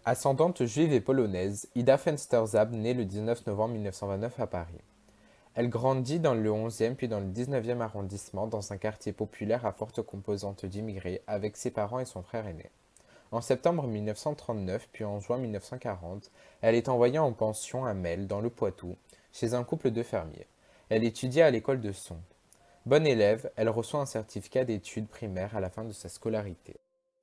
Ascendante juive et polonaise, Ida Fensterzab naît le 19 novembre 1929 à Paris. Elle grandit dans le 11e puis dans le 19e arrondissement dans un quartier populaire à forte composante d'immigrés avec ses parents et son frère aîné. En septembre 1939 puis en juin 1940, elle est envoyée en pension à Melle dans le Poitou, chez un couple de fermiers. Elle étudie à l'école de Son. Bonne élève, elle reçoit un certificat d'études primaires à la fin de sa scolarité.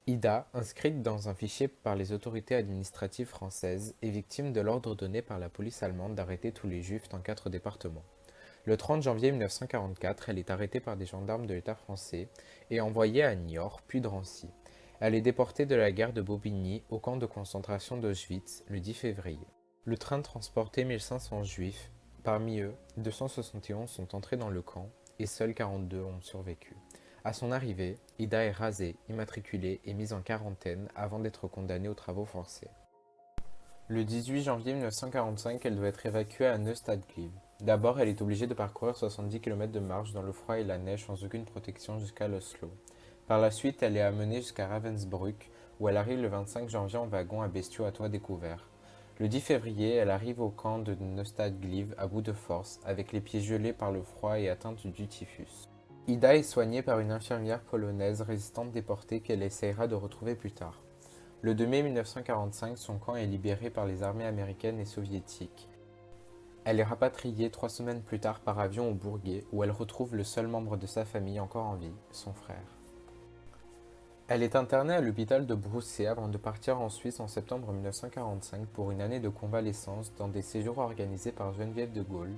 Ida, inscrite dans un fichier par les autorités administratives françaises, est victime de l'ordre donné par la police allemande d'arrêter tous les juifs dans 4 départements. Le 30 janvier 1944, elle est arrêtée par des gendarmes de l'État français et envoyée à Niort, puis Drancy. Elle est déportée de la gare de Bobigny au camp de concentration d'Auschwitz le 10 février. Le train transportait 1500 juifs. Parmi eux, 271 sont entrés dans le camp et seuls 42 ont survécu. À son arrivée, Ida est rasée, immatriculée et mise en quarantaine avant d'être condamnée aux travaux forcés. Le 18 janvier 1945, elle doit être évacuée à Neustadt-Gliwice. D'abord, elle est obligée de parcourir 70 km de marche dans le froid et la neige sans aucune protection jusqu'à Oslo. Par la suite, elle est amenée jusqu'à Ravensbrück, où elle arrive le 25 janvier en wagon à bestiaux à toit découvert. Le 10 février, elle arrive au camp de Neustadt-Gliwice à bout de force, avec les pieds gelés par le froid et atteinte du typhus. Ida est soignée par une infirmière polonaise résistante déportée qu'elle essayera de retrouver plus tard. Le 2 mai 1945, son camp est libéré par les armées américaines et soviétiques. Elle est rapatriée 3 semaines plus tard par avion au Bourget, où elle retrouve le seul membre de sa famille encore en vie, son frère. Elle est internée à l'hôpital de Broussais avant de partir en Suisse en septembre 1945 pour une année de convalescence dans des séjours organisés par Geneviève de Gaulle,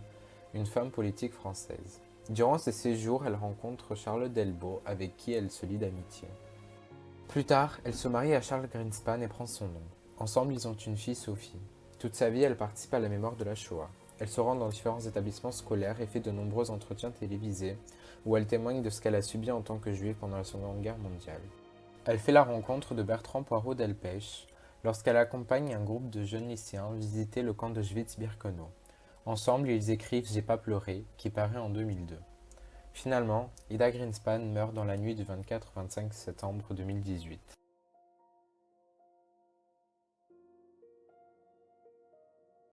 une femme politique française. Durant ces séjours, elle rencontre Charlotte Delbo, avec qui elle se lie d'amitié. Plus tard, elle se marie à Charles Greenspan et prend son nom. Ensemble, ils ont une fille, Sophie. Toute sa vie, elle participe à la mémoire de la Shoah. Elle se rend dans différents établissements scolaires et fait de nombreux entretiens télévisés où elle témoigne de ce qu'elle a subi en tant que juive pendant la Seconde Guerre mondiale. Elle fait la rencontre de Bertrand Poirot Delpech lorsqu'elle accompagne un groupe de jeunes lycéens visiter le camp d'Auschwitz-Birkenau. Ensemble, ils écrivent J'ai pas pleuré, qui paraît en 2002. Finalement, Ida Greenspan meurt dans la nuit du 24-25 septembre 2018.